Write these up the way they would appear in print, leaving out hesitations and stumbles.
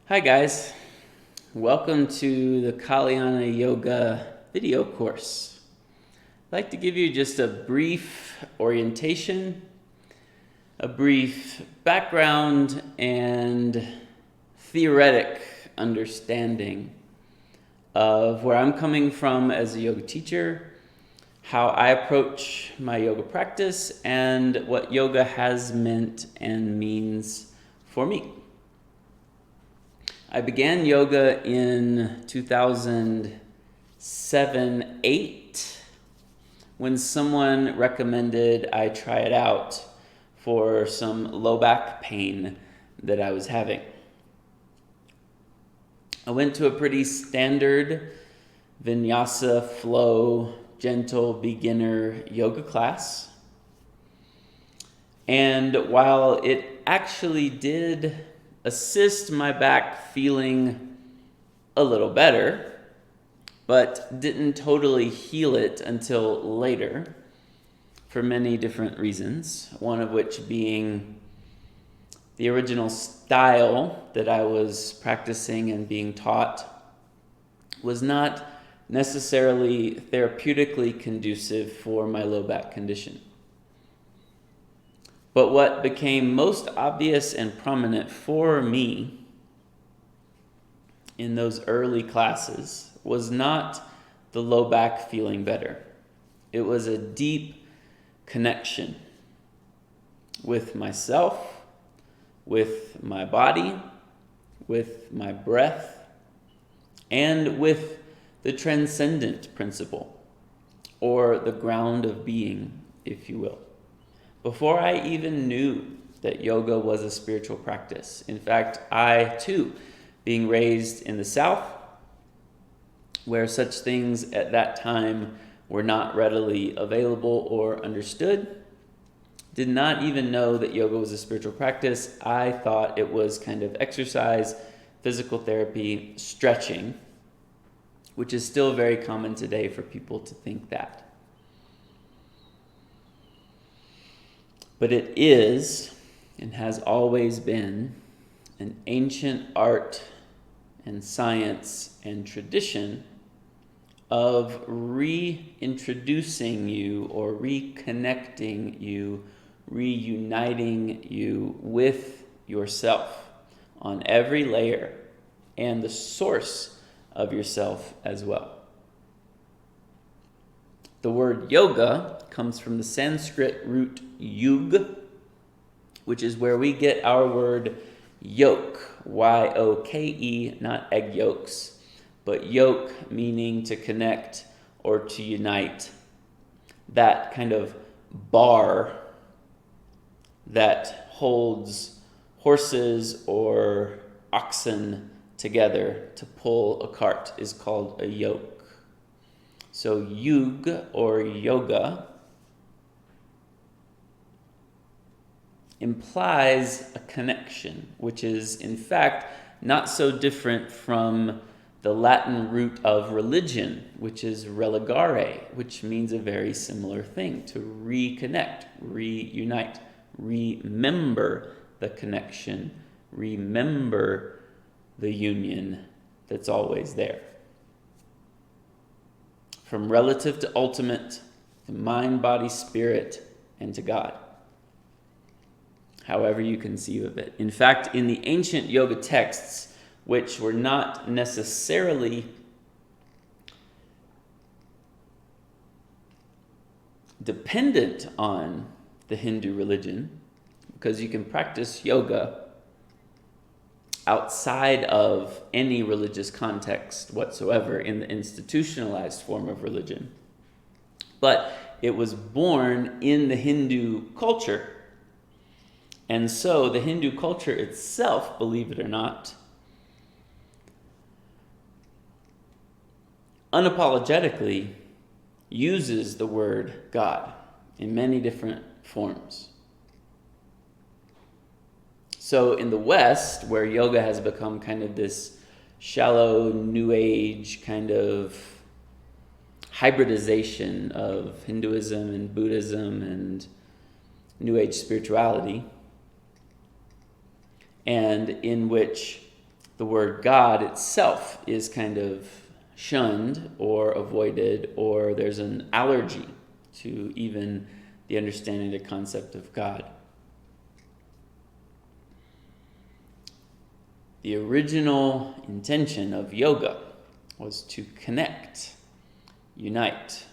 Hi guys, welcome to the Kaliana Yoga video course. I'd like to give you just a brief orientation, a brief background, and theoretic understanding of where I'm coming from as a yoga teacher, how I approach my yoga practice, and what yoga has meant and means for me. I began yoga in 2007-8 when someone recommended I try it out for some low back pain that I was having. I went to a pretty standard vinyasa flow, gentle beginner yoga class. And while it actually did assist my back feeling a little better, but didn't totally heal it until later for many different reasons, one of which being the original style that I was practicing and being taught was not necessarily therapeutically conducive for my low back condition. But what became most obvious and prominent for me in those early classes was not the low back feeling better. It was a deep connection with myself, with my body, with my breath, and with the transcendent principle, or the ground of being, if you will. Before I even knew that yoga was a spiritual practice. In fact, I too, being raised in the South, where such things at that time were not readily available or understood, did not even know that yoga was a spiritual practice. I thought it was kind of exercise, physical therapy, stretching, which is still very common today for people to think that. But it is, and has always been, an ancient art and science and tradition of reintroducing you or reconnecting you, reuniting you with yourself on every layer and the source of yourself as well. The word yoga comes from the Sanskrit root yug, which is where we get our word yoke, Y-O-K-E, not egg yolks, but yoke meaning to connect or to unite. That kind of bar that holds horses or oxen together to pull a cart is called a yoke. So yug or yoga implies a connection, which is in fact not so different from the Latin root of religion, which is religare, which means a very similar thing, to reconnect, reunite, remember the connection, remember the union that's always there. From relative to ultimate, to mind, body, spirit, and to God. However you conceive of it. In fact, in the ancient yoga texts, which were not necessarily dependent on the Hindu religion, because you can practice yoga outside of any religious context whatsoever in the institutionalized form of religion. But it was born in the Hindu culture. And so the Hindu culture itself, believe it or not, unapologetically uses the word God in many different forms. So in the West, where yoga has become kind of this shallow, new age kind of hybridization of Hinduism and Buddhism and new age spirituality, and in which the word God itself is kind of shunned or avoided, or there's an allergy to even the understanding the concept of God. The original intention of yoga was to connect, unite,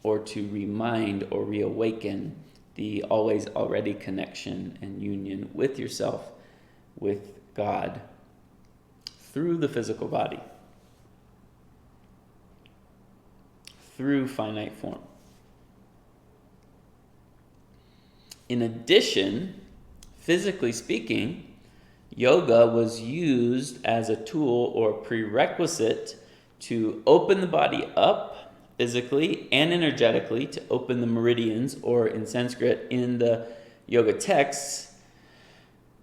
or to remind or reawaken the always already connection and union with yourself, with God, through the physical body, through finite form. In addition, physically speaking, yoga was used as a tool or prerequisite to open the body up physically and energetically, to open the meridians, or in Sanskrit, in the yoga texts,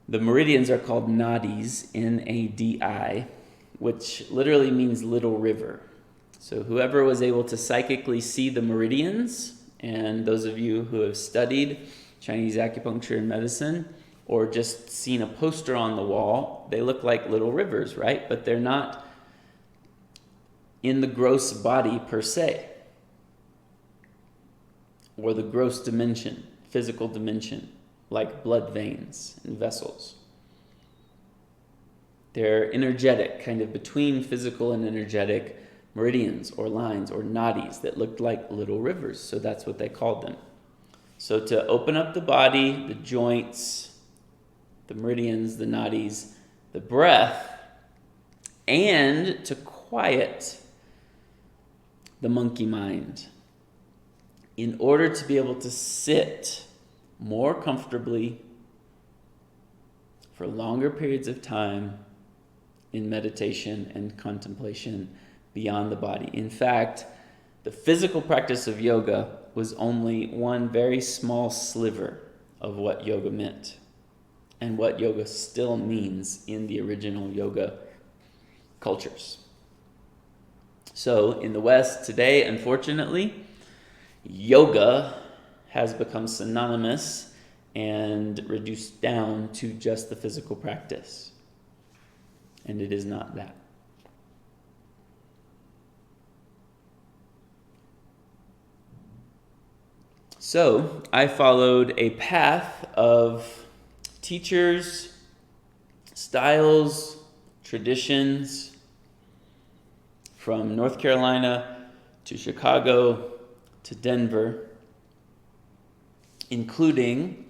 the meridians are called nadis, N-A-D-I, which literally means little river. So whoever was able to psychically see the meridians, and those of you who have studied Chinese acupuncture and medicine, or just seen a poster on the wall, they look like little rivers, right? But they're not in the gross body per se, or the gross dimension, physical dimension, like blood veins and vessels. They're energetic, kind of between physical and energetic meridians or lines or nadis that looked like little rivers, so that's what they called them. So to open up the body, the joints, the meridians, the nadis, the breath, and to quiet the monkey mind in order to be able to sit more comfortably for longer periods of time in meditation and contemplation beyond the body. In fact, the physical practice of yoga was only one very small sliver of what yoga meant and what yoga still means in the original yoga cultures. So in the West today, unfortunately, yoga has become synonymous and reduced down to just the physical practice. And it is not that. So I followed a path of teachers, styles, traditions from North Carolina to Chicago to Denver, including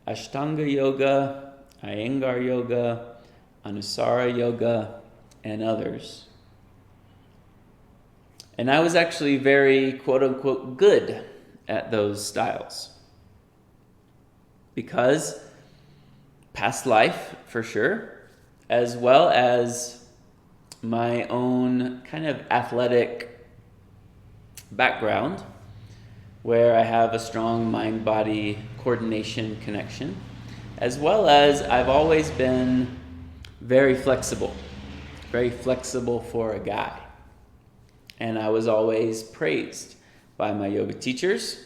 Ashtanga Yoga, Iyengar Yoga, Anusara Yoga, and others. And I was actually very quote-unquote good at those styles, because past life, for sure, as well as my own kind of athletic background, where I have a strong mind-body coordination connection, as well as I've always been very flexible for a guy. And I was always praised by my yoga teachers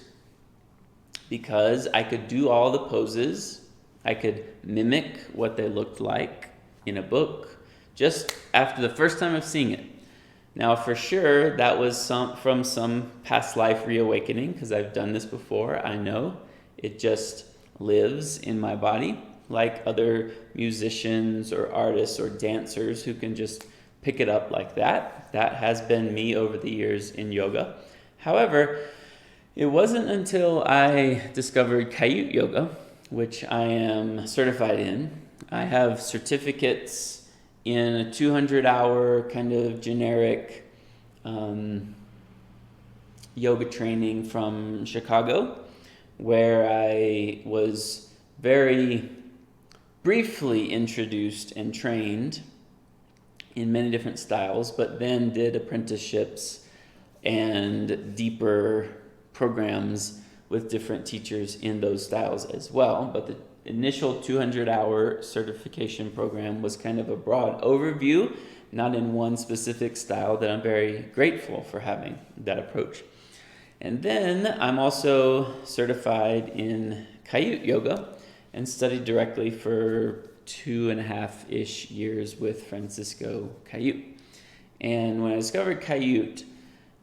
because I could do all the poses. I could mimic what they looked like in a book just after the first time of seeing it. Now, for sure, that was from some past life reawakening, because I've done this before. I know it just lives in my body, like other musicians or artists or dancers who can just pick it up like that. That has been me over the years in yoga. However, it wasn't until I discovered Kayut Yoga, which I am certified in. I have certificates in a 200-hour kind of generic yoga training from Chicago, where I was very briefly introduced and trained in many different styles, but then did apprenticeships and deeper programs with different teachers in those styles as well. But the initial 200-hour certification program was kind of a broad overview, not in one specific style, that I'm very grateful for having that approach. And then I'm also certified in Kayut Yoga and studied directly for 2.5-ish years with Francisco Cayute. And when I discovered Cayute,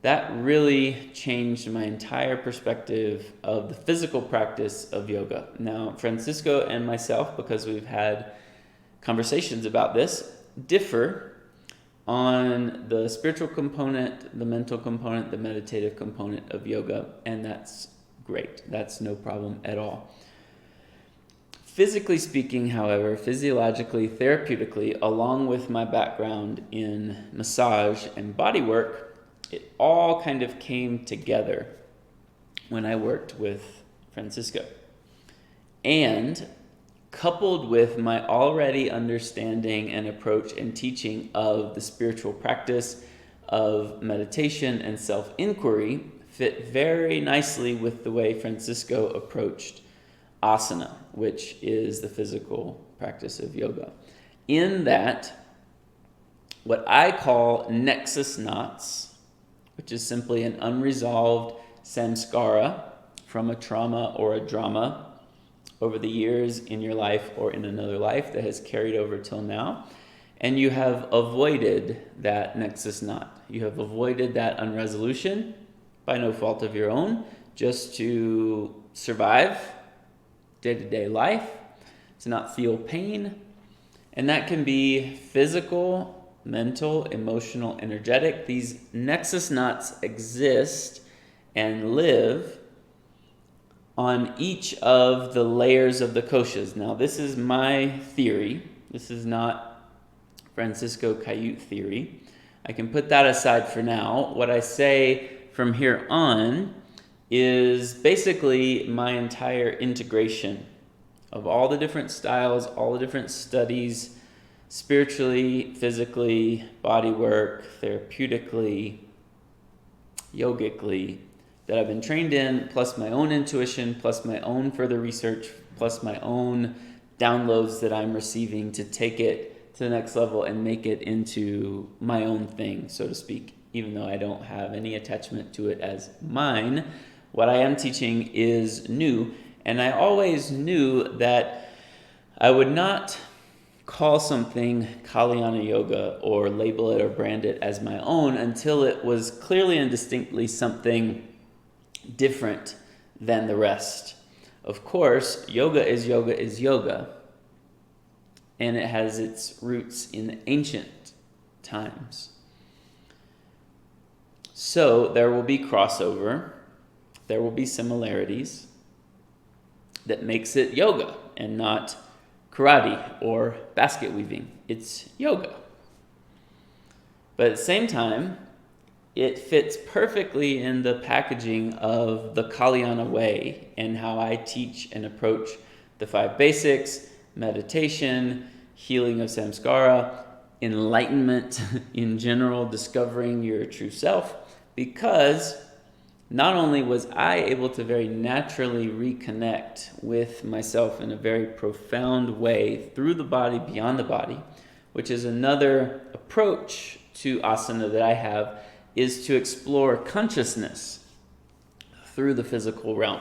that really changed my entire perspective of the physical practice of yoga. Now, Francisco and myself, because we've had conversations about this, differ on the spiritual component, the mental component, the meditative component of yoga, and that's great. That's no problem at all. Physically speaking, however, physiologically, therapeutically, along with my background in massage and body work, it all kind of came together when I worked with Francisco. And coupled with my already understanding and approach and teaching of the spiritual practice of meditation and self-inquiry, fit very nicely with the way Francisco approached asana, which is the physical practice of yoga. In that, what I call nexus knots, which is simply an unresolved samskara from a trauma or a drama over the years in your life or in another life that has carried over till now, and you have avoided that nexus knot. You have avoided that unresolution by no fault of your own, just to survive day-to-day life, to not feel pain, and that can be physical, mental, emotional, energetic. These nexus knots exist and live on each of the layers of the koshas. Now, this is my theory. This is not Francisco Cayute theory. I can put that aside for now. What I say from here on is basically my entire integration of all the different styles, all the different studies, spiritually, physically, body work, therapeutically, yogically, that I've been trained in, plus my own intuition, plus my own further research, plus my own downloads that I'm receiving to take it to the next level and make it into my own thing, so to speak, even though I don't have any attachment to it as mine. What I am teaching is new, and I always knew that I would not call something Kaliana yoga or label it or brand it as my own until it was clearly and distinctly something different than the rest. Of course, yoga is yoga, and it has its roots in ancient times. So there will be crossover, there will be similarities that makes it yoga and not karate or basket weaving. It's yoga. But at the same time, it fits perfectly in the packaging of the Kaliana way and how I teach and approach the 5 basics, meditation, healing of samskara, enlightenment in general, discovering your true self, because not only was I able to very naturally reconnect with myself in a very profound way through the body, beyond the body, which is another approach to asana that I have, is to explore consciousness through the physical realm.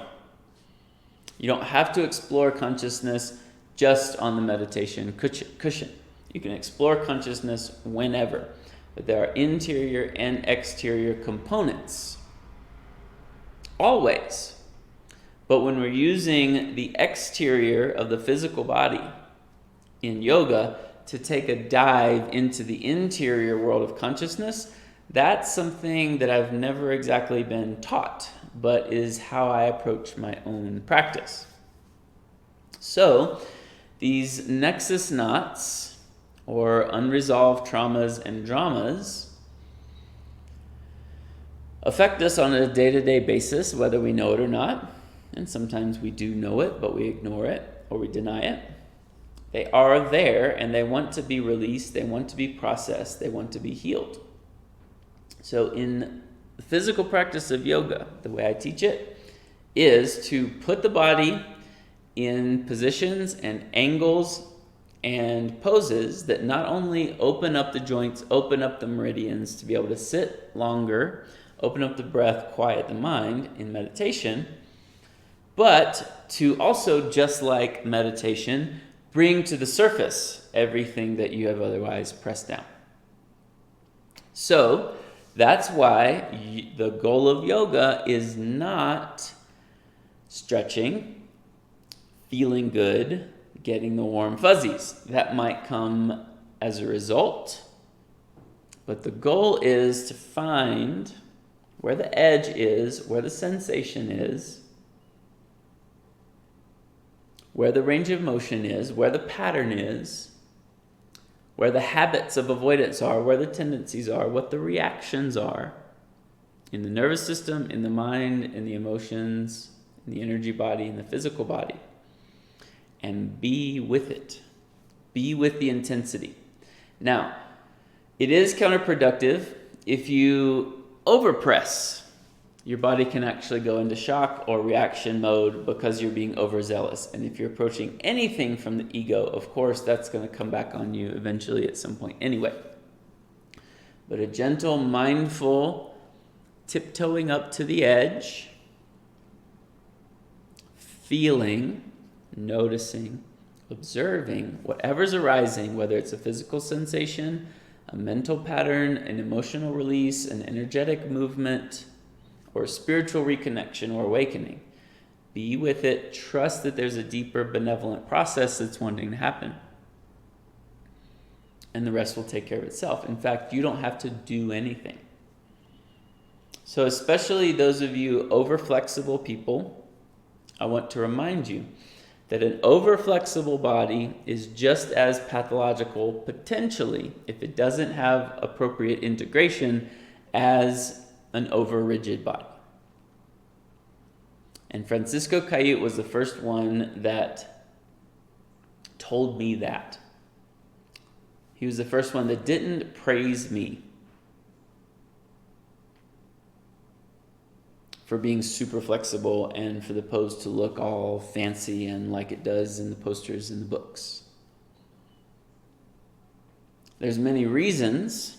You don't have to explore consciousness just on the meditation cushion. You can explore consciousness whenever, but there are interior and exterior components always. But when we're using the exterior of the physical body in yoga to take a dive into the interior world of consciousness, that's something that I've never exactly been taught, but is how I approach my own practice. So these nexus knots, or unresolved traumas and dramas, affect us on a day-to-day basis, whether we know it or not. And sometimes we do know it, but we ignore it or we deny it. They are there and they want to be released, they want to be processed, they want to be healed. So in the physical practice of yoga, the way I teach it is to put the body in positions and angles and poses that not only open up the joints, open up the meridians to be able to sit longer, open up the breath, quiet the mind in meditation, but to also, just like meditation, bring to the surface everything that you have otherwise pressed down. So that's why the goal of yoga is not stretching, feeling good, getting the warm fuzzies. That might come as a result, but the goal is to find where the edge is, where the sensation is, where the range of motion is, where the pattern is, where the habits of avoidance are, where the tendencies are, what the reactions are in the nervous system, in the mind, in the emotions, in the energy body, in the physical body. And be with it. Be with the intensity. Now, it is counterproductive if you overpress. Your body can actually go into shock or reaction mode because you're being overzealous. And if you're approaching anything from the ego, of course, that's going to come back on you eventually at some point anyway. But a gentle, mindful tiptoeing up to the edge, feeling, noticing, observing whatever's arising, whether it's a physical sensation, a mental pattern, an emotional release, an energetic movement, or a spiritual reconnection or awakening. Be with it. Trust that there's a deeper benevolent process that's wanting to happen. And the rest will take care of itself. In fact, you don't have to do anything. So especially those of you over-flexible people, I want to remind you that an over-flexible body is just as pathological, potentially, if it doesn't have appropriate integration, as an over-rigid body. And Francisco Cayute was the first one that told me that. He was the first one that didn't praise me for being super flexible and for the pose to look all fancy and like it does in the posters in the books. There's many reasons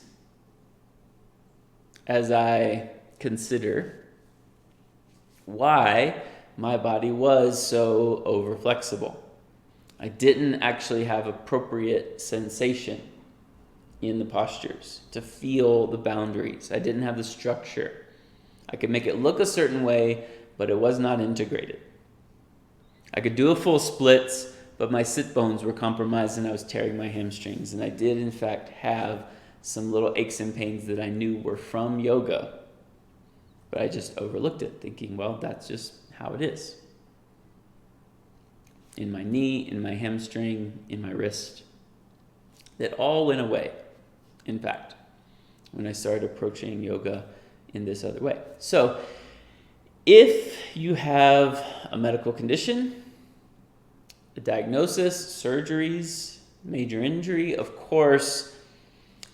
as I consider why my body was so over flexible. I didn't actually have appropriate sensation in the postures to feel the boundaries. I didn't have the structure. I could make it look a certain way, but it was not integrated. I could do a full splits, but my sit bones were compromised and I was tearing my hamstrings. And I did, in fact, have some little aches and pains that I knew were from yoga. But I just overlooked it, thinking, well, that's just how it is. In my knee, in my hamstring, in my wrist. That all went away, in fact, when I started approaching yoga in this other way. So, if you have a medical condition, a diagnosis, surgeries, major injury, of course,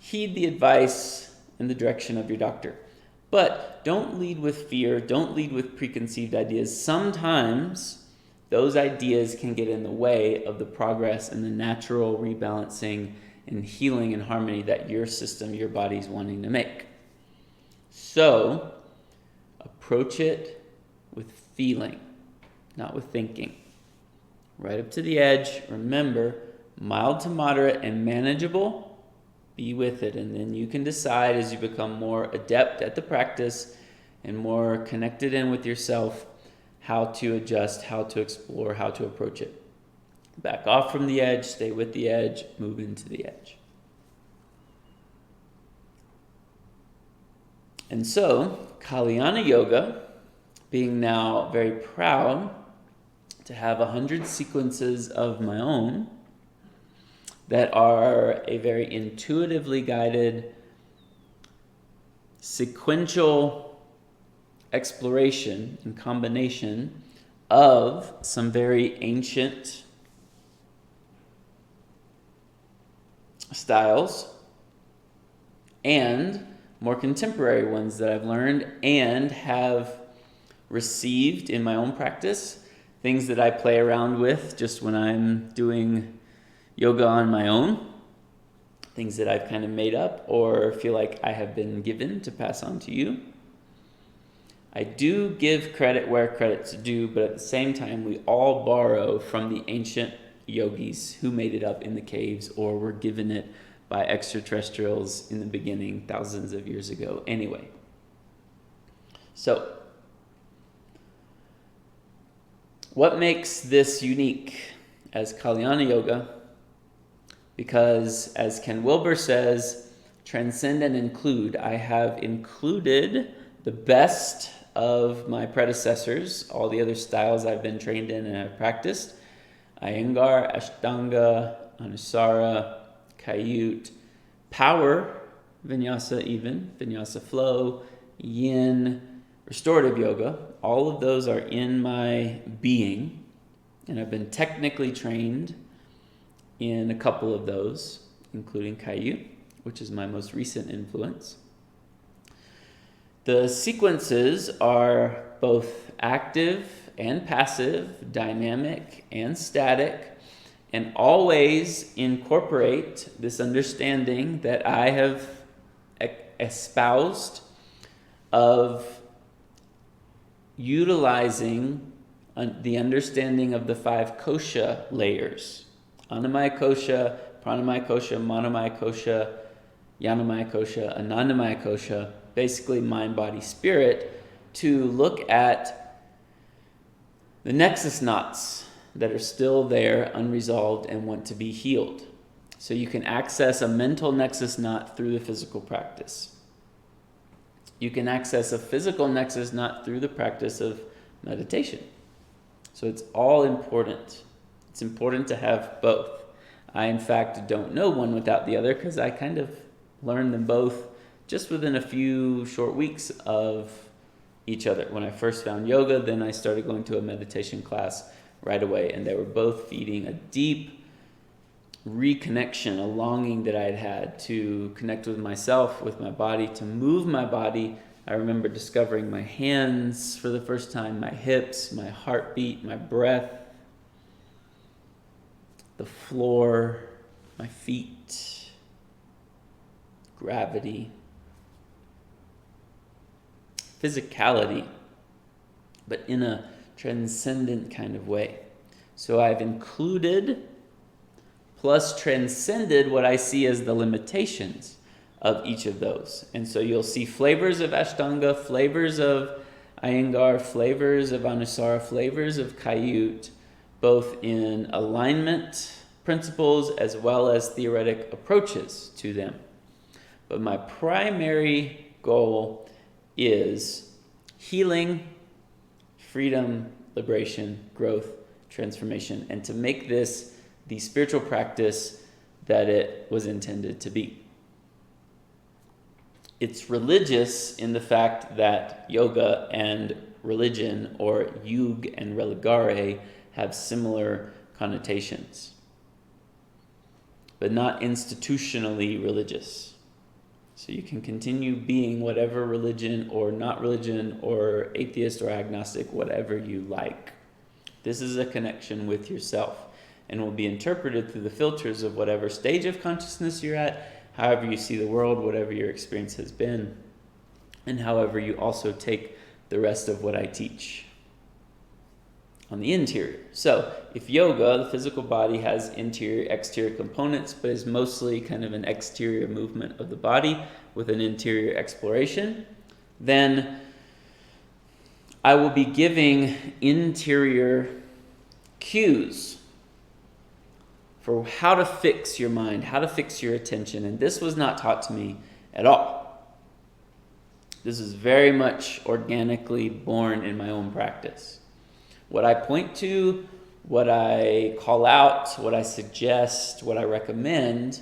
heed the advice and the direction of your doctor. But don't lead with fear, don't lead with preconceived ideas. Sometimes those ideas can get in the way of the progress and the natural rebalancing and healing and harmony that your system, your body's wanting to make. So, approach it with feeling, not with thinking. Right up to the edge, remember, mild to moderate and manageable, be with it. And then you can decide as you become more adept at the practice and more connected in with yourself, how to adjust, how to explore, how to approach it. Back off from the edge, stay with the edge, move into the edge. And so, Kaliana Yoga, being now very proud to have 100 sequences of my own that are a very intuitively guided, sequential exploration and combination of some very ancient styles and more contemporary ones that I've learned and have received in my own practice, things that I play around with just when I'm doing yoga on my own, things that I've kind of made up or feel like I have been given to pass on to you. I do give credit where credit's due, but at the same time, we all borrow from the ancient yogis who made it up in the caves or were given it by extraterrestrials in the beginning thousands of years ago anyway. So, what makes this unique as Kaliana Yoga? Because, as Ken Wilber says, transcend and include. I have included the best of my predecessors, all the other styles I've been trained in and have practiced. Iyengar, Ashtanga, Anusara, Kayut, Power, Vinyasa even, Vinyasa Flow, Yin, Restorative Yoga. All of those are in my being, and I've been technically trained in a couple of those, including Kayut, which is my most recent influence. The sequences are both active and passive, dynamic and static, and always incorporate this understanding that I have espoused of utilizing the understanding of the 5 kosha layers: Annamaya kosha, Pranamaya kosha, Manomaya kosha, Yanomaya kosha, Anandamaya kosha, basically mind, body, spirit, to look at the nexus knots that are still there, unresolved, and want to be healed. So you can access a mental nexus knot through the physical practice. You can access a physical nexus knot through the practice of meditation. So it's all important. It's important to have both. I, in fact, don't know one without the other because I kind of learned them both just within a few short weeks of each other. When I first found yoga, then I started going to a meditation class right away, and they were both feeding a deep reconnection, a longing that I had had to connect with myself, with my body, to move my body. I remember discovering my hands for the first time, my hips, my heartbeat, my breath, the floor, my feet, gravity, physicality, but in a transcendent kind of way. So I've included plus transcended what I see as the limitations of each of those. And so you'll see flavors of Ashtanga, flavors of Iyengar, flavors of Anusara, flavors of Kayut, both in alignment principles as well as theoretic approaches to them. But my primary goal is healing, freedom, liberation, growth, transformation, and to make this the spiritual practice that it was intended to be. It's religious in the fact that yoga and religion, or yug and religare, have similar connotations, but not institutionally religious. So you can continue being whatever religion or not religion or atheist or agnostic, whatever you like. This is a connection with yourself and will be interpreted through the filters of whatever stage of consciousness you're at, however you see the world, whatever your experience has been, and however you also take the rest of what I teach on the interior. So if yoga, the physical body, has interior, exterior components, but is mostly kind of an exterior movement of the body with an interior exploration, then I will be giving interior cues for how to fix your mind, how to fix your attention. And this was not taught to me at all. This is very much organically born in my own practice. What I point to, what I call out, what I suggest, what I recommend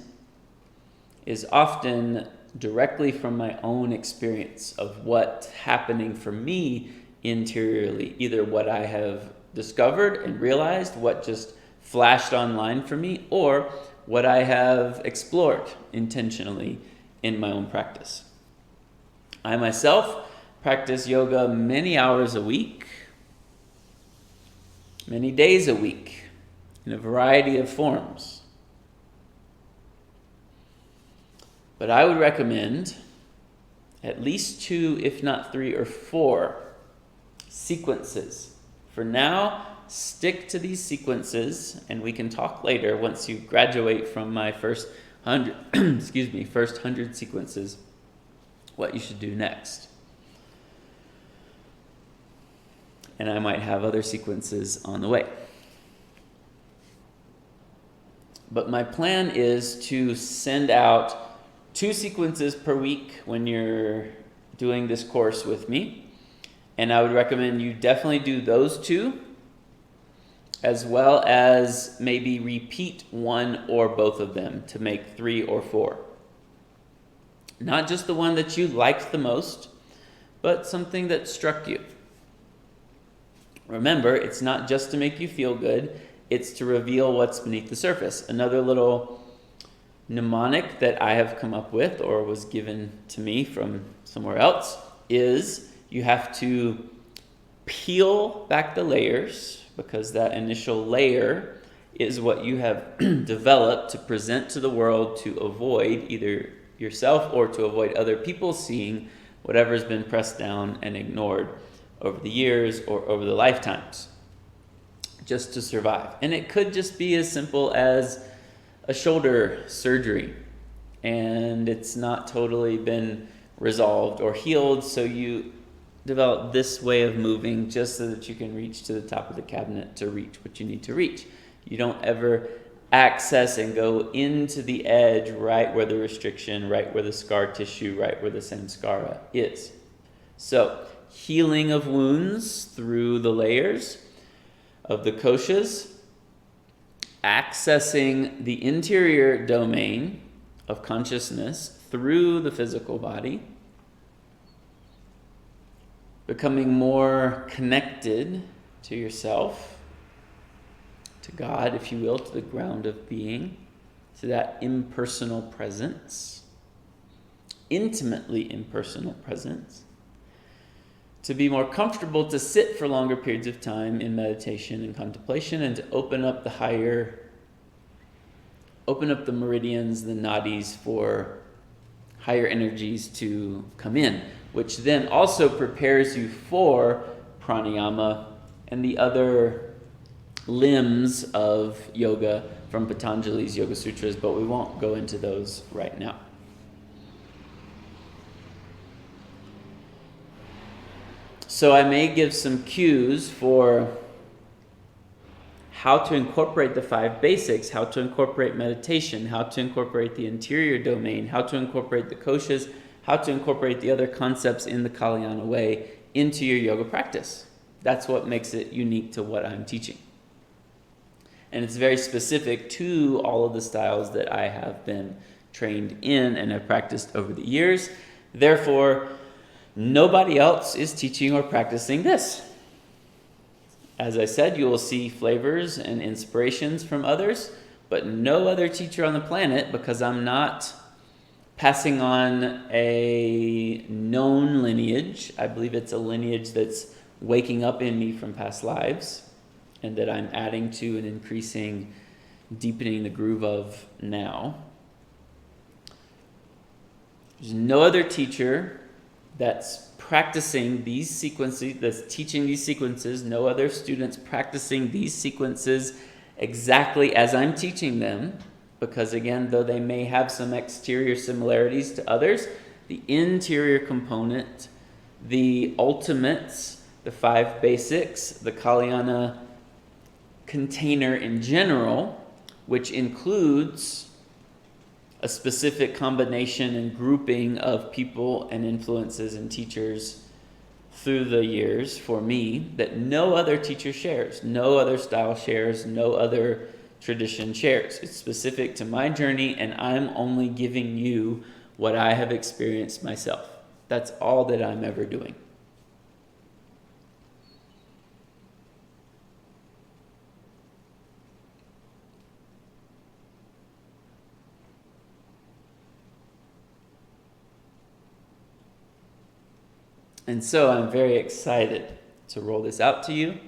is often directly from my own experience of what's happening for me interiorly, either what I have discovered and realized, what just flashed online for me, or what I have explored intentionally in my own practice. I myself practice yoga many hours a week, many days a week, in a variety of forms. But I would recommend at least 2, if not 3 or 4 sequences. For now, stick to these sequences, and we can talk later once you graduate from my first 100, first 100 sequences, what you should do next. And I might have other sequences on the way. But my plan is to send out 2 sequences per week when you're doing this course with me. And I would recommend you definitely do those 2, as well as maybe repeat 1 or both of them to make 3 or 4. Not just the one that you liked the most, but something that struck you. Remember, it's not just to make you feel good, it's to reveal what's beneath the surface. Another little mnemonic that I have come up with, or was given to me from somewhere else, is you have to peel back the layers, because that initial layer is what you have developed to present to the world to avoid either yourself or to avoid other people seeing whatever's been pressed down and ignored over the years or over the lifetimes, just to survive. And it could just be as simple as a shoulder surgery, and it's not totally been resolved or healed, so you develop this way of moving just so that you can reach to the top of the cabinet to reach what you need to reach. You don't ever access and go into the edge right where the restriction, right where the scar tissue, right where the samskara is. So, healing of wounds through the layers of the koshas, accessing the interior domain of consciousness through the physical body, becoming more connected to yourself, to God, if you will, to the ground of being, to that impersonal presence, intimately impersonal presence, to be more comfortable to sit for longer periods of time in meditation and contemplation, and to open up the meridians, the nadis, for higher energies to come in, which then also prepares you for pranayama and the other limbs of yoga from Patanjali's Yoga Sutras, but we won't go into those right now. So I may give some cues for how to incorporate the 5 basics, how to incorporate meditation, how to incorporate the interior domain, how to incorporate the koshas, how to incorporate the other concepts in the Kaliana way into your yoga practice. That's what makes it unique to what I'm teaching. And it's very specific to all of the styles that I have been trained in and have practiced over the years. Therefore, nobody else is teaching or practicing this. As I said, you will see flavors and inspirations from others, but no other teacher on the planet, because I'm not passing on a known lineage. I believe it's a lineage that's waking up in me from past lives, and that I'm adding to and increasing, deepening the groove of now. There's no other teacher that's practicing these sequences, that's teaching these sequences, no other students practicing these sequences exactly as I'm teaching them, because again, though they may have some exterior similarities to others, the interior component, the ultimates, the 5 basics, the Kaliana container in general, which includes a specific combination and grouping of people and influences and teachers through the years for me that no other teacher shares, no other style shares, no other tradition shares. It's specific to my journey, and I'm only giving you what I have experienced myself. That's all that I'm ever doing. And so I'm very excited to roll this out to you.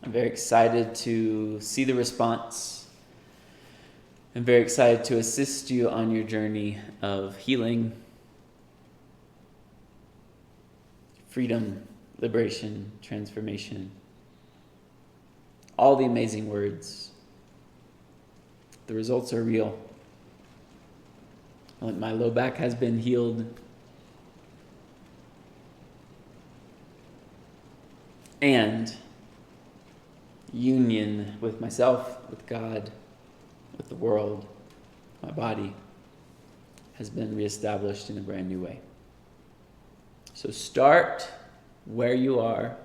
I'm very excited to see the response. I'm very excited to assist you on your journey of healing, freedom, liberation, transformation, all the amazing words. The results are real. Like my low back has been healed. And union with myself, with God, with the world, my body, has been reestablished in a brand new way. So start where you are.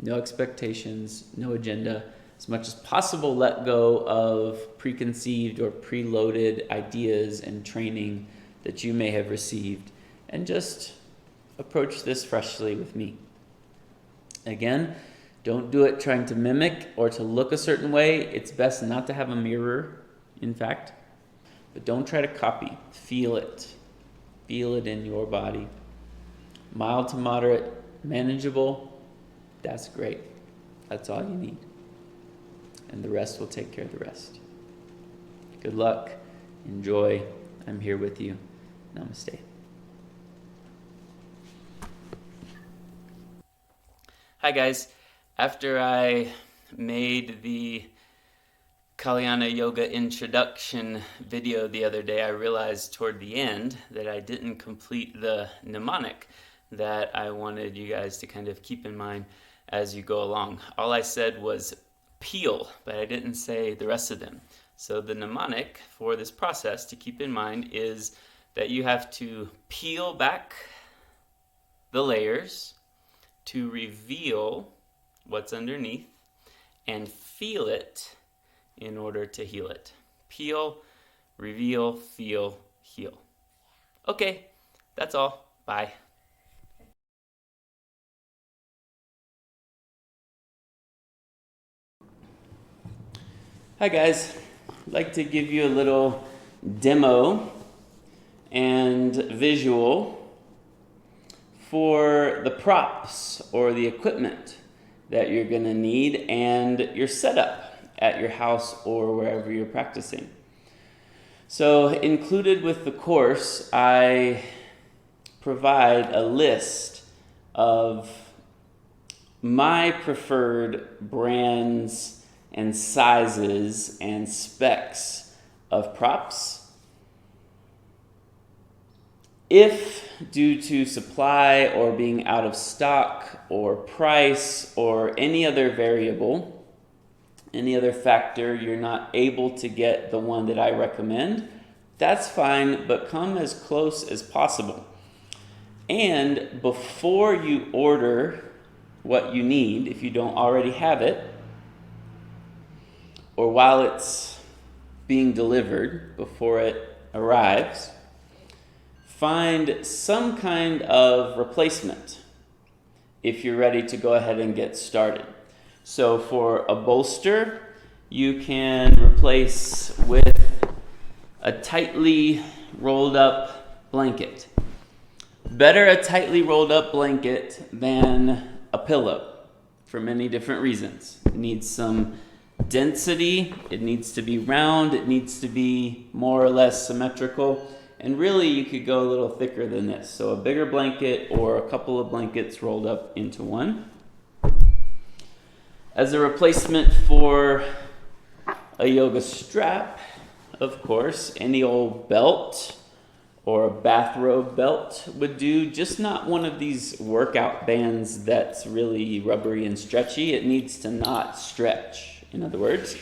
No expectations, no agenda. As much as possible, let go of preconceived or preloaded ideas and training that you may have received, and just approach this freshly with me. Again, don't do it trying to mimic or to look a certain way. It's best not to have a mirror, in fact. But don't try to copy. Feel it. Feel it in your body. Mild to moderate, manageable, that's great. That's all you need. And the rest will take care of the rest. Good luck. Enjoy. I'm here with you. Namaste. Hi guys. After I made the Kaliana yoga introduction video the other day, I realized toward the end that I didn't complete the mnemonic that I wanted you guys to kind of keep in mind as you go along. All I said was peel, but I didn't say the rest of them. So the mnemonic for this process to keep in mind is that you have to peel back the layers to reveal what's underneath and feel it in order to heal it. Peel, reveal, feel, heal. Okay, that's all. Bye. Hi guys, I'd like to give you a little demo and visual for the props or the equipment that you're going to need and your setup at your house or wherever you're practicing. So included with the course, I provide a list of my preferred brands and sizes and specs of props. If due to supply or being out of stock or price or any other variable, any other factor, you're not able to get the one that I recommend, that's fine, but come as close as possible. And before you order what you need, if you don't already have it, or while it's being delivered, before it arrives, find some kind of replacement if you're ready to go ahead and get started. So for a bolster, you can replace with a tightly rolled up blanket. Better a tightly rolled up blanket than a pillow for many different reasons. It needs some density, it needs to be round, it needs to be more or less symmetrical, and really you could go a little thicker than this. So a bigger blanket or a couple of blankets rolled up into one. As a replacement for a yoga strap, of course, any old belt or a bathrobe belt would do, just not one of these workout bands that's really rubbery and stretchy. It needs to not stretch, in other words.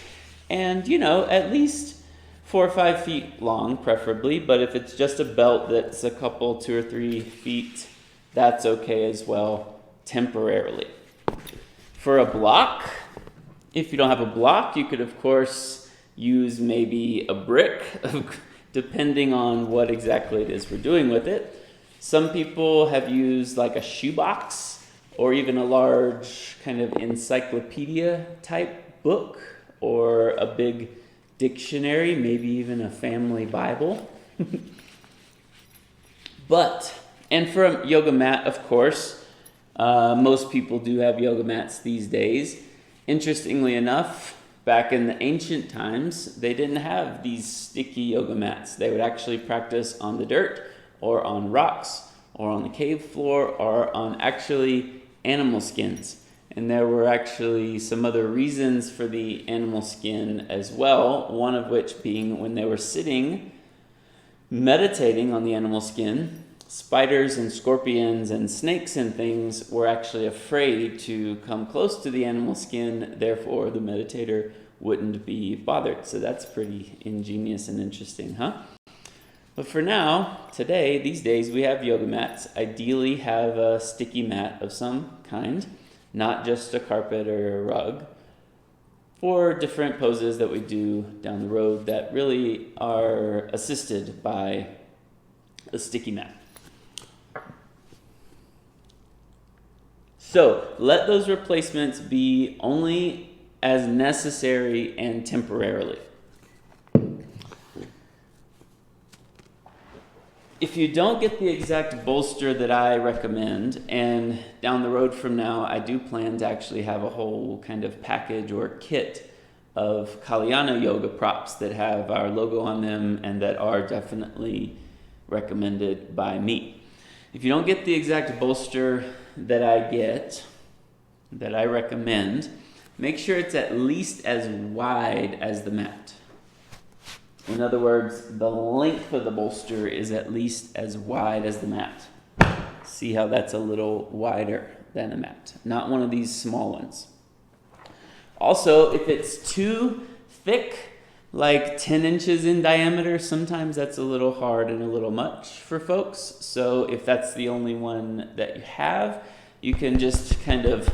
And, at least 4 or 5 feet long, preferably, but if it's just a belt that's a couple, 2 or 3 feet, that's okay as well, temporarily. For a block, if you don't have a block, you could, of course, use maybe a brick, depending on what exactly it is we're doing with it. Some people have used like a shoebox or even a large kind of encyclopedia type book or a big dictionary, maybe even a family Bible. And for a yoga mat, of course, most people do have yoga mats these days. Interestingly enough, back in the ancient times, they didn't have these sticky yoga mats. They would actually practice on the dirt or on rocks or on the cave floor or on actually animal skins. And there were actually some other reasons for the animal skin as well, one of which being when they were sitting, meditating on the animal skin, spiders and scorpions and snakes and things were actually afraid to come close to the animal skin, therefore the meditator wouldn't be bothered. So that's pretty ingenious and interesting, huh? But for now, today, these days, we have yoga mats. Ideally have a sticky mat of some kind, not just a carpet or a rug, for different poses that we do down the road that really are assisted by a sticky mat. So let those replacements be only as necessary and temporarily. If you don't get the exact bolster that I recommend, and down the road from now, I do plan to actually have a whole kind of package or kit of Kaliana yoga props that have our logo on them and that are definitely recommended by me. If you don't get the exact bolster that I recommend, make sure it's at least as wide as the mat. In other words, the length of the bolster is at least as wide as the mat. See how that's a little wider than a mat, not one of these small ones. Also, if it's too thick, like 10 inches in diameter, sometimes that's a little hard and a little much for folks. So if that's the only one that you have, you can just kind of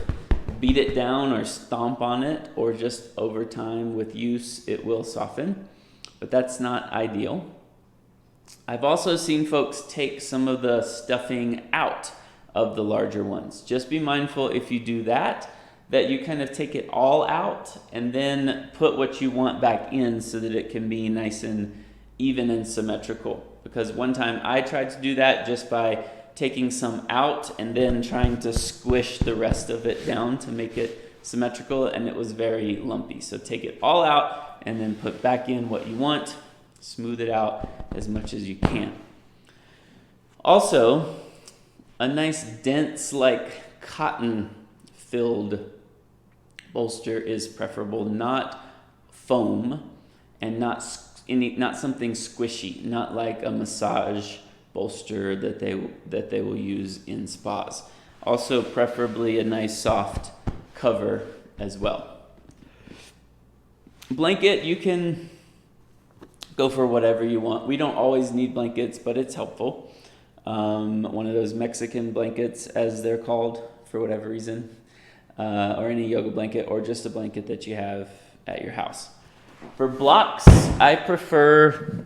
beat it down or stomp on it, or just over time with use, it will soften. But that's not ideal. I've also seen folks take some of the stuffing out of the larger ones. Just be mindful if you do that you kind of take it all out and then put what you want back in so that it can be nice and even and symmetrical. Because one time I tried to do that just by taking some out and then trying to squish the rest of it down to make it symmetrical, and it was very lumpy. So take it all out and then put back in what you want. Smooth it out as much as you can. Also, a nice dense, like cotton-filled bolster is preferable, not foam and not something squishy, not like a massage bolster that they will use in spas. Also, preferably a nice soft cover as well. Blanket, you can go for whatever you want. We don't always need blankets, but it's helpful. One of those Mexican blankets, as they're called, for whatever reason, or any yoga blanket, or just a blanket that you have at your house. For blocks, I prefer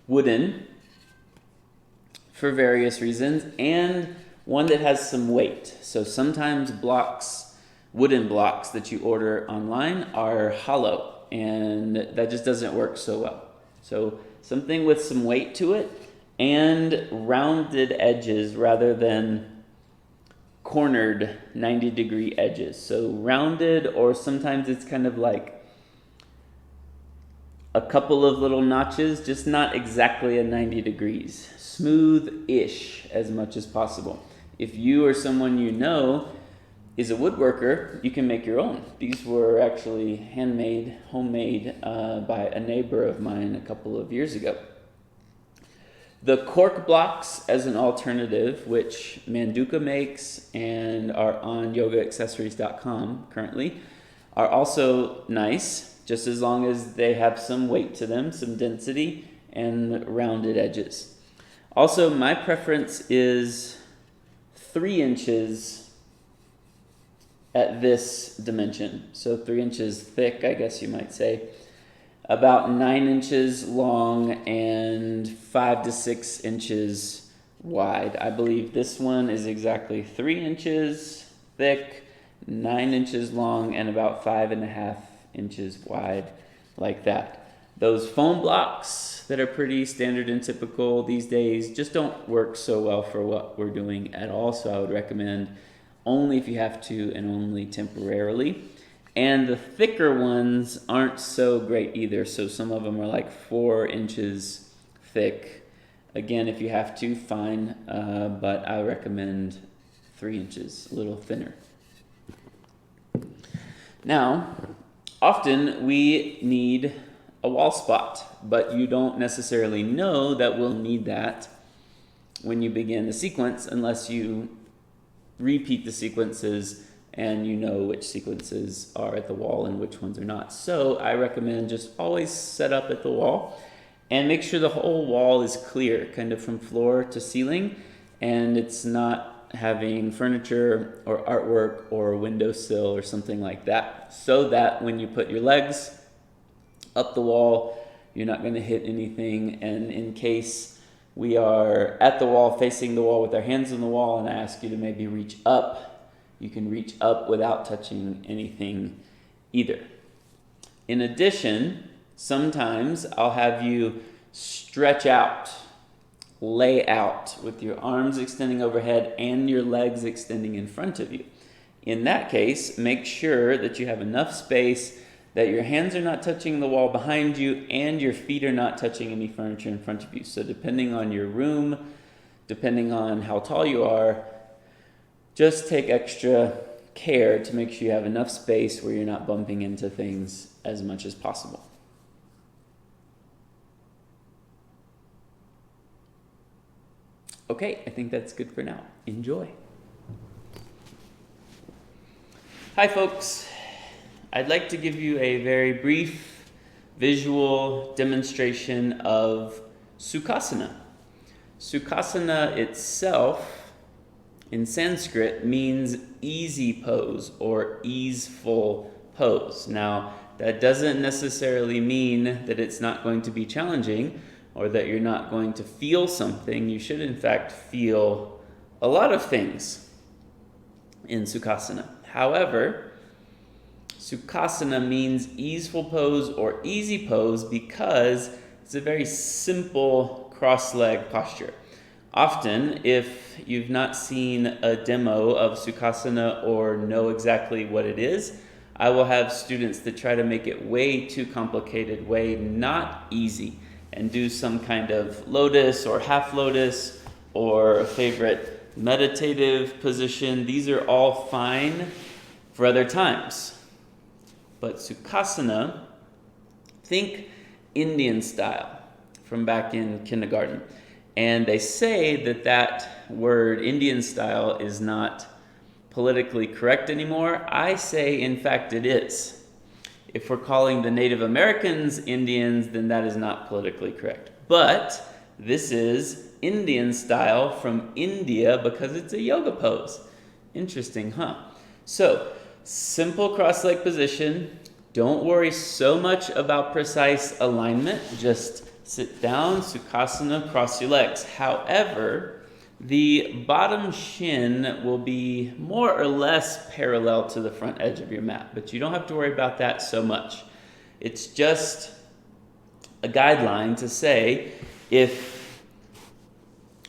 wooden for various reasons, and one that has some weight. So sometimes wooden blocks that you order online are hollow, and that just doesn't work so well. So something with some weight to it and rounded edges rather than cornered 90-degree edges. So rounded, or sometimes it's kind of like a couple of little notches, just not exactly a 90 degrees. Smooth-ish as much as possible. If you or someone you know is a woodworker, you can make your own. These were actually homemade by a neighbor of mine a couple of years ago. The cork blocks as an alternative, which Manduka makes and are on yogaaccessories.com currently, are also nice, just as long as they have some weight to them, some density, and rounded edges. Also, my preference is 3 inches at this dimension. So 3 inches thick, I guess you might say. About 9 inches long and 5 to 6 inches wide. I believe this one is exactly 3 inches thick, 9 inches long, and about 5.5 inches wide, like that. Those foam blocks that are pretty standard and typical these days just don't work so well for what we're doing at all, so I would recommend only if you have to and only temporarily. And the thicker ones aren't so great either, so some of them are like 4 inches thick. Again, if you have to, fine, but I recommend 3 inches, a little thinner. Now, often we need a wall spot, but you don't necessarily know that we'll need that when you begin the sequence unless you repeat the sequences and you know which sequences are at the wall and which ones are not. So I recommend just always set up at the wall and make sure the whole wall is clear, kind of from floor to ceiling, and it's not having furniture or artwork or windowsill or something like that, so that when you put your legs up the wall, you're not going to hit anything. And in case we are at the wall, facing the wall with our hands on the wall, and I ask you to maybe reach up, you can reach up without touching anything either. In addition, sometimes I'll have you stretch out, lay out with your arms extending overhead and your legs extending in front of you. In that case, make sure that you have enough space that your hands are not touching the wall behind you and your feet are not touching any furniture in front of you. So depending on your room, depending on how tall you are, just take extra care to make sure you have enough space where you're not bumping into things as much as possible. Okay, I think that's good for now. Enjoy. Hi folks. I'd like to give you a very brief visual demonstration of Sukhasana. Sukhasana itself in Sanskrit means easy pose or easeful pose. Now, that doesn't necessarily mean that it's not going to be challenging or that you're not going to feel something. You should in fact feel a lot of things in Sukhasana. However, Sukhasana means easeful pose or easy pose because it's a very simple cross-leg posture. Often, if you've not seen a demo of Sukhasana or know exactly what it is, I will have students that try to make it way too complicated, way not easy, and do some kind of lotus or half lotus or a favorite meditative position. These are all fine for other times. But Sukhasana, think Indian style from back in kindergarten. And they say that that word, Indian style, is not politically correct anymore. I say, in fact, it is. If we're calling the Native Americans Indians, then that is not politically correct. But this is Indian style from India because it's a yoga pose. Interesting, huh? So, simple cross-leg position. Don't worry so much about precise alignment. Just sit down, Sukhasana, cross your legs. However, the bottom shin will be more or less parallel to the front edge of your mat, but you don't have to worry about that so much. It's just a guideline to say if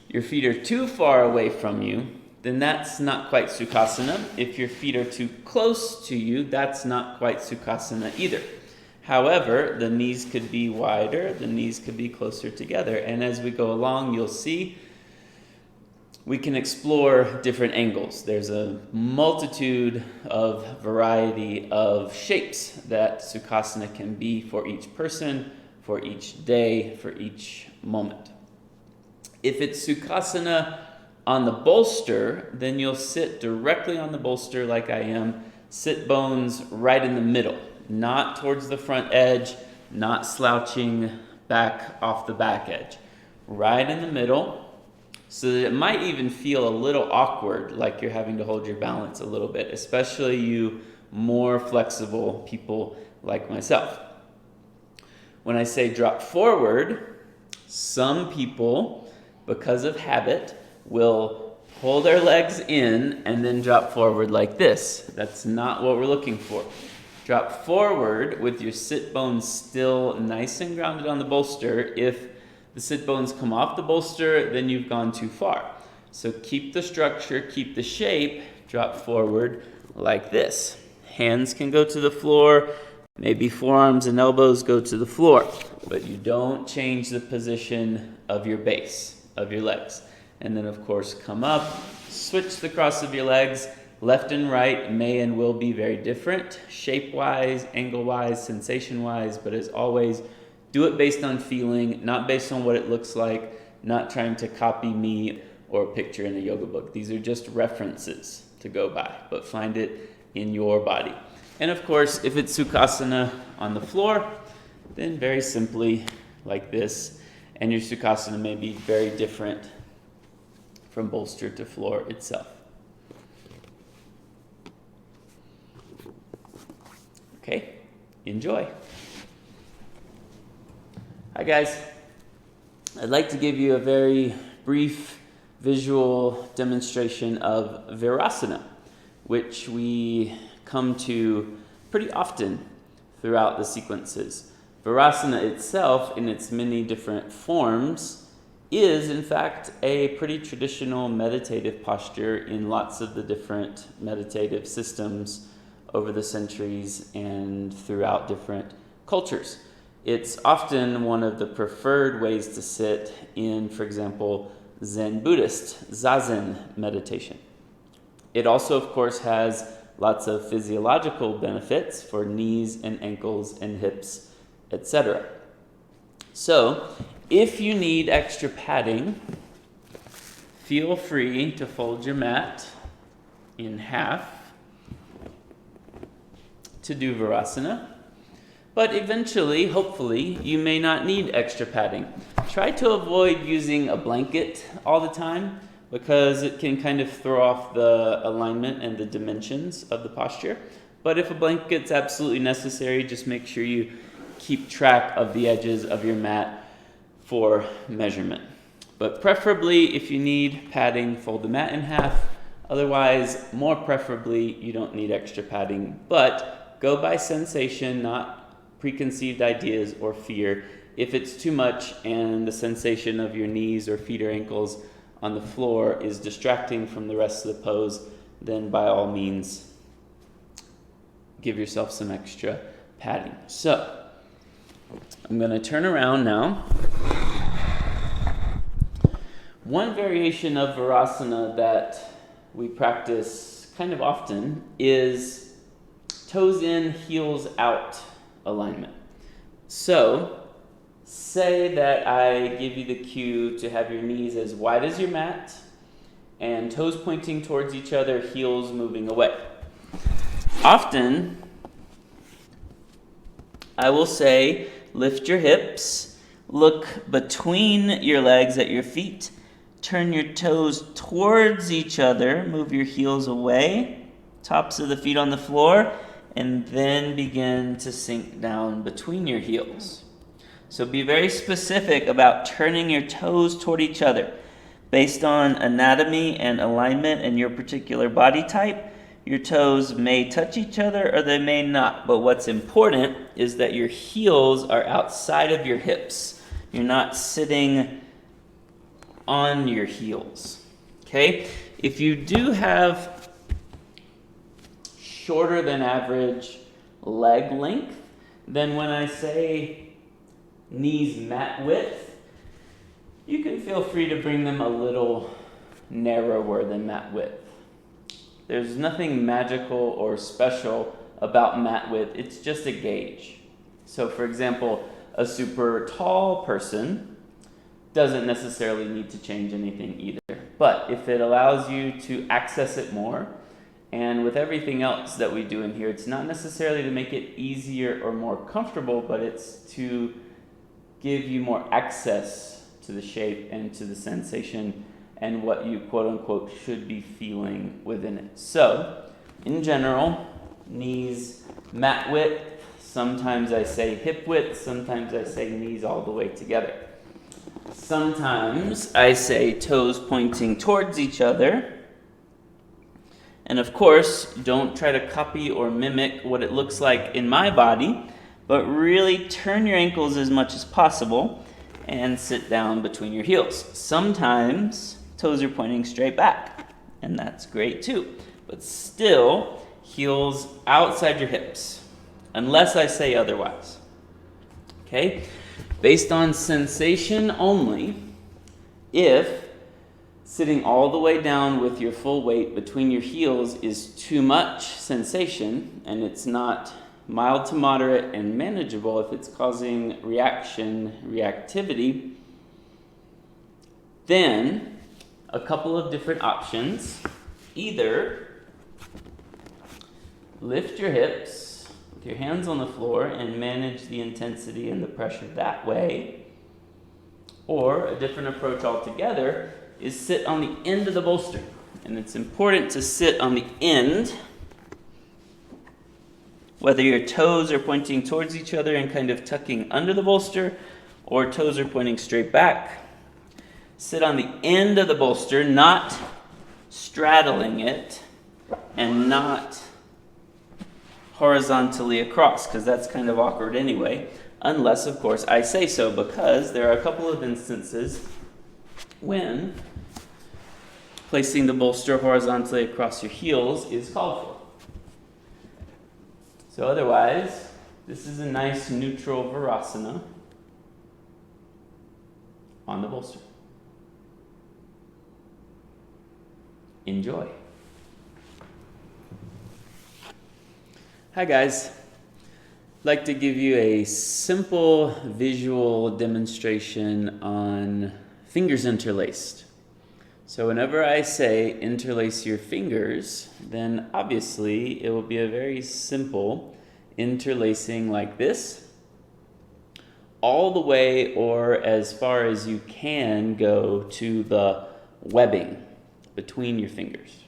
your feet are too far away from you, then that's not quite Sukhasana. If your feet are too close to you, that's not quite Sukhasana either. However, the knees could be wider, the knees could be closer together. And as we go along, you'll see we can explore different angles. There's a multitude of variety of shapes that Sukhasana can be for each person, for each day, for each moment. If it's Sukhasana on the bolster, then you'll sit directly on the bolster like I am, sit bones right in the middle, not towards the front edge, not slouching back off the back edge. Right in the middle, so that it might even feel a little awkward, like you're having to hold your balance a little bit, especially you more flexible people like myself. When I say drop forward, some people, because of habit, will pull their legs in and then drop forward like this. That's not what we're looking for. Drop forward with your sit bones still nice and grounded on the bolster. If the sit bones come off the bolster, then you've gone too far. So keep the structure, keep the shape, drop forward like this. Hands can go to the floor, maybe forearms and elbows go to the floor, but you don't change the position of your base, of your legs. And then of course come up, switch the cross of your legs, Left and right may and will be very different, shape-wise, angle-wise, sensation-wise, but as always, do it based on feeling, not based on what it looks like, not trying to copy me or a picture in a yoga book. These are just references to go by, but find it in your body. And of course, if it's Sukhasana on the floor, then very simply like this, and your Sukhasana may be very different from bolster to floor itself. Okay, enjoy. Hi guys. I'd like to give you a very brief visual demonstration of Virasana, which we come to pretty often throughout the sequences. Virasana itself, in its many different forms, is in fact a pretty traditional meditative posture in lots of the different meditative systems over the centuries and throughout different cultures. It's often one of the preferred ways to sit in, for example, Zen Buddhist, Zazen meditation. It also, of course, has lots of physiological benefits for knees and ankles and hips, etc. So, if you need extra padding, feel free to fold your mat in half to do Virasana. But eventually, hopefully, you may not need extra padding. Try to avoid using a blanket all the time because it can kind of throw off the alignment and the dimensions of the posture. But if a blanket's absolutely necessary, just make sure you keep track of the edges of your mat for measurement. But preferably, if you need padding, fold the mat in half. Otherwise, more preferably, you don't need extra padding. But go by sensation, not preconceived ideas or fear. If it's too much and the sensation of your knees or feet or ankles on the floor is distracting from the rest of the pose, then by all means, give yourself some extra padding. So, I'm going to turn around now. One variation of Virasana that we practice kind of often is toes in, heels out alignment. So, say that I give you the cue to have your knees as wide as your mat and toes pointing towards each other, heels moving away. Often, I will say, lift your hips, look between your legs at your feet, turn your toes towards each other, move your heels away, tops of the feet on the floor, and then begin to sink down between your heels. So be very specific about turning your toes toward each other. Based on anatomy and alignment and your particular body type, your toes may touch each other or they may not. But what's important is that your heels are outside of your hips. You're not sitting on your heels. Okay? If you do have shorter than average leg length, then when I say knees mat width, you can feel free to bring them a little narrower than mat width. There's nothing magical or special about mat width, it's just a gauge. So for example, a super tall person doesn't necessarily need to change anything either. But if it allows you to access it more, and with everything else that we do in here, it's not necessarily to make it easier or more comfortable, but it's to give you more access to the shape and to the sensation and what you quote unquote should be feeling within it. So, in general, knees mat width, sometimes I say hip width, sometimes I say knees all the way together. Sometimes I say toes pointing towards each other. And of course, don't try to copy or mimic what it looks like in my body, but really turn your ankles as much as possible and sit down between your heels. Sometimes toes are pointing straight back, and that's great too. But still, heels outside your hips, unless I say otherwise. Okay? Based on sensation only, if Sitting all the way down with your full weight between your heels is too much sensation, and it's not mild to moderate and manageable if it's causing reactivity. Then a couple of different options. Either lift your hips with your hands on the floor and manage the intensity and the pressure that way, or a different approach altogether is sit on the end of the bolster. And it's important to sit on the end, whether your toes are pointing towards each other and kind of tucking under the bolster, or toes are pointing straight back. Sit on the end of the bolster, not straddling it, and not horizontally across, because that's kind of awkward anyway, unless, of course, I say so, because there are a couple of instances when placing the bolster horizontally across your heels is called for. So otherwise, this is a nice neutral Virasana on the bolster. Enjoy. Hi guys. I'd like to give you a simple visual demonstration on fingers interlaced. So whenever I say interlace your fingers, then obviously it will be a very simple interlacing like this, all the way or as far as you can go to the webbing between your fingers.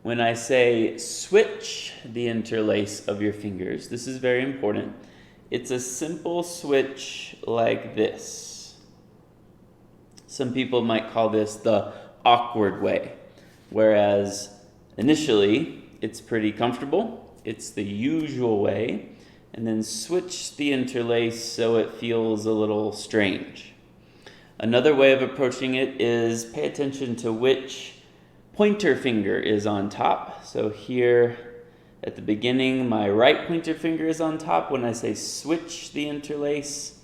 When I say switch the interlace of your fingers, this is very important. It's a simple switch like this. Some people might call this the awkward way, whereas initially it's pretty comfortable. It's the usual way, and then switch the interlace so it feels a little strange. Another way of approaching it is pay attention to which pointer finger is on top. So here at the beginning, my right pointer finger is on top. When I say switch the interlace,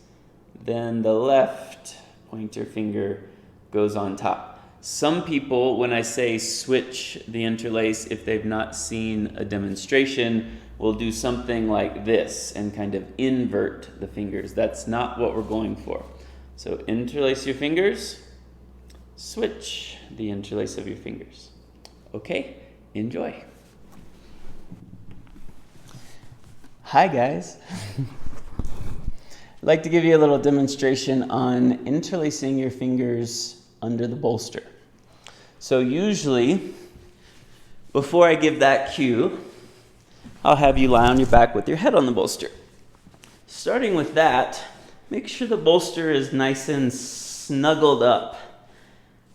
then the left pointer finger goes on top. Some people, when I say switch the interlace, if they've not seen a demonstration, will do something like this and kind of invert the fingers. That's not what we're going for. So interlace your fingers, switch the interlace of your fingers. Okay, enjoy. Hi guys. I'd like to give you a little demonstration on interlacing your fingers under the bolster. So usually, before I give that cue, I'll have you lie on your back with your head on the bolster. Starting with that, make sure the bolster is nice and snuggled up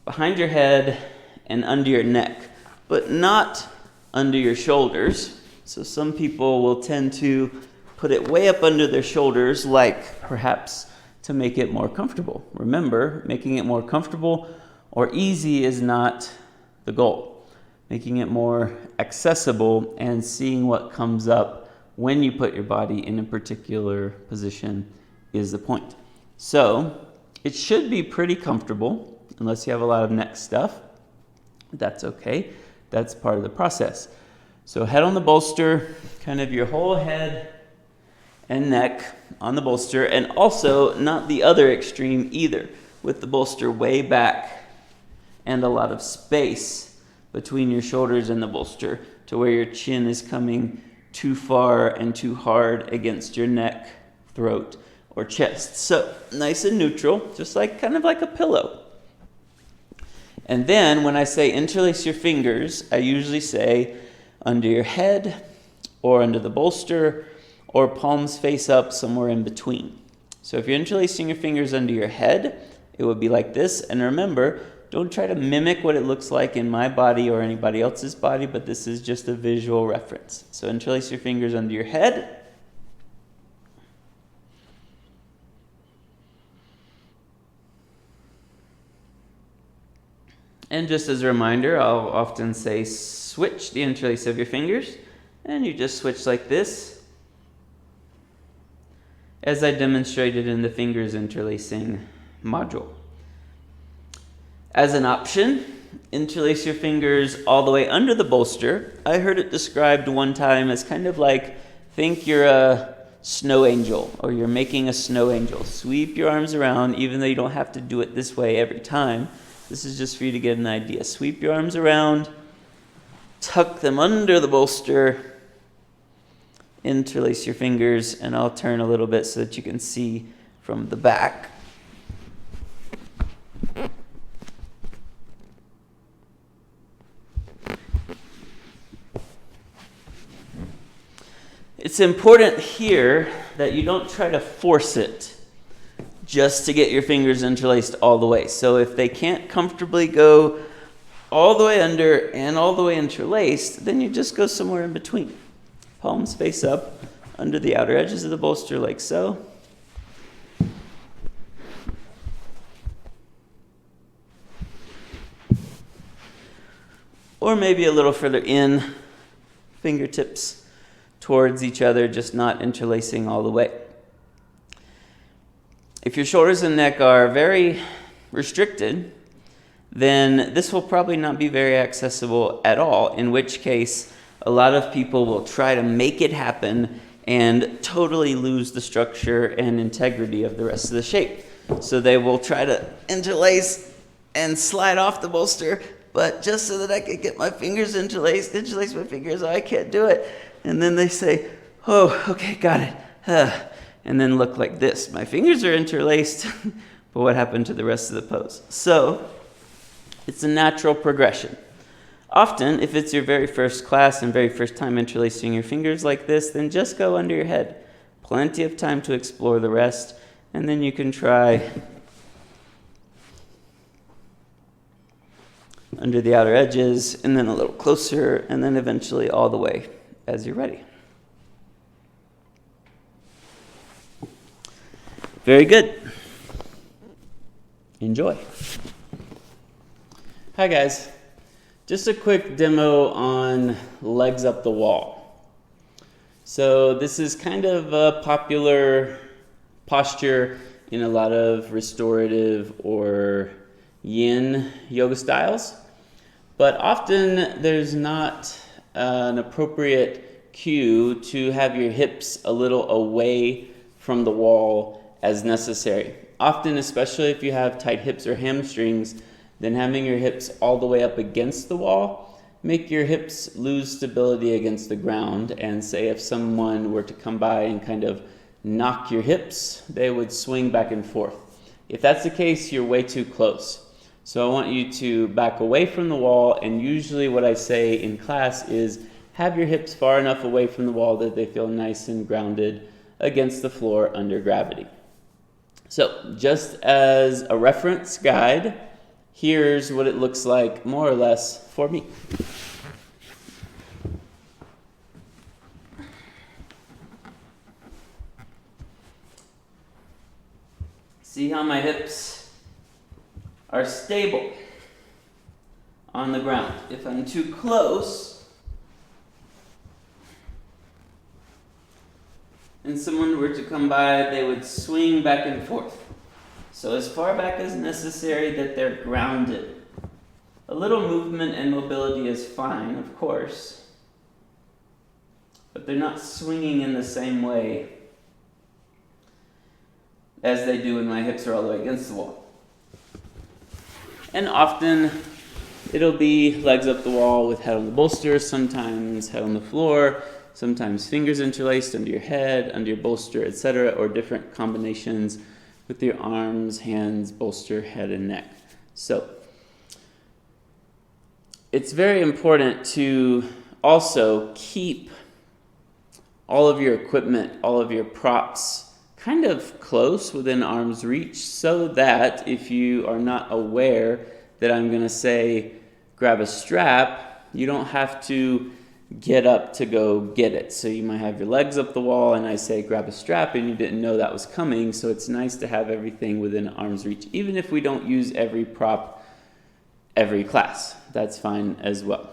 behind your head and under your neck, but not under your shoulders. So some people will tend to put it way up under their shoulders, like perhaps to make it more comfortable. Remember, making it more comfortable or easy is not the goal. Making it more accessible and seeing what comes up when you put your body in a particular position is the point. So it should be pretty comfortable unless you have a lot of neck stuff. That's okay. That's part of the process. So head on the bolster, kind of your whole head and neck on the bolster, and also not the other extreme either, with the bolster way back and a lot of space between your shoulders and the bolster to where your chin is coming too far and too hard against your neck, throat, or chest. So nice and neutral, just like kind of like a pillow. And then when I say interlace your fingers, I usually say under your head or under the bolster or palms face up somewhere in between. So if you're interlacing your fingers under your head, it would be like this. And remember, don't try to mimic what it looks like in my body or anybody else's body, but this is just a visual reference. So interlace your fingers under your head. And just as a reminder, I'll often say switch the interlace of your fingers, and you just switch like this, as I demonstrated in the fingers interlacing module. As an option, interlace your fingers all the way under the bolster. I heard it described one time as kind of like, think you're a snow angel, or you're making a snow angel. Sweep your arms around, even though you don't have to do it this way every time. This is just for you to get an idea. Sweep your arms around, tuck them under the bolster, interlace your fingers, and I'll turn a little bit so that you can see from the back. It's important here that you don't try to force it just to get your fingers interlaced all the way. So if they can't comfortably go all the way under and all the way interlaced, then you just go somewhere in between. Palms face up under the outer edges of the bolster like so. Or maybe a little further in, fingertips towards each other, just not interlacing all the way. If your shoulders and neck are very restricted, then this will probably not be very accessible at all, in which case a lot of people will try to make it happen and totally lose the structure and integrity of the rest of the shape. So they will try to interlace and slide off the bolster, but just so that I could get my fingers interlace my fingers, oh, I can't do it. And then they say, oh, okay, got it. And then look like this. My fingers are interlaced, but what happened to the rest of the pose? So it's a natural progression. Often, if it's your very first class and very first time interlacing your fingers like this, then just go under your head. Plenty of time to explore the rest, and then you can try under the outer edges, and then a little closer, and then eventually all the way as you're ready. Very good. Enjoy. Hi guys. Just a quick demo on legs up the wall. So this is kind of a popular posture in a lot of restorative or yin yoga styles, but often there's not an appropriate cue to have your hips a little away from the wall as necessary. Often, especially if you have tight hips or hamstrings, then having your hips all the way up against the wall make your hips lose stability against the ground, and say if someone were to come by and kind of knock your hips, they would swing back and forth. If that's the case, you're way too close. So I want you to back away from the wall, and usually what I say in class is have your hips far enough away from the wall that they feel nice and grounded against the floor under gravity. So just as a reference guide, here's what it looks like more or less for me. See how my hips are stable on the ground. If I'm too close and someone were to come by, they would swing back and forth. So as far back as necessary that they're grounded. A little movement and mobility is fine, of course, but they're not swinging in the same way as they do when my hips are all the way against the wall. And often it'll be legs up the wall with head on the bolster, sometimes head on the floor, sometimes fingers interlaced under your head, under your bolster, etc., or different combinations with your arms, hands, bolster, head, and neck. So it's very important to also keep all of your equipment, all of your props kind of close within arm's reach, so that if you are not aware that I'm going to say grab a strap, you don't have to get up to go get it. So you might have your legs up the wall and I say grab a strap and you didn't know that was coming. So it's nice to have everything within arm's reach, even if we don't use every prop every class. That's fine as well.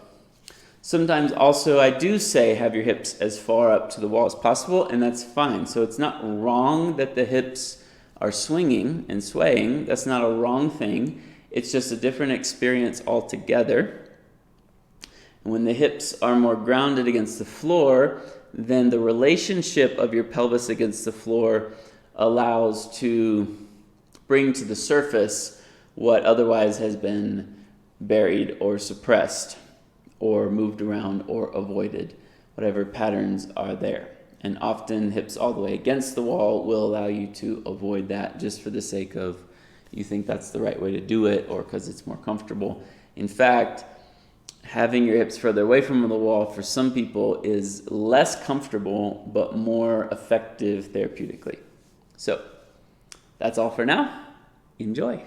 Sometimes also I do say have your hips as far up to the wall as possible, and that's fine. So it's not wrong that the hips are swinging and swaying. That's not a wrong thing. It's just a different experience altogether. And when the hips are more grounded against the floor, then the relationship of your pelvis against the floor allows to bring to the surface what otherwise has been buried or suppressed or moved around or avoided, whatever patterns are there. And often hips all the way against the wall will allow you to avoid that just for the sake of you think that's the right way to do it or because it's more comfortable. In fact, having your hips further away from the wall for some people is less comfortable but more effective therapeutically. So that's all for now. Enjoy.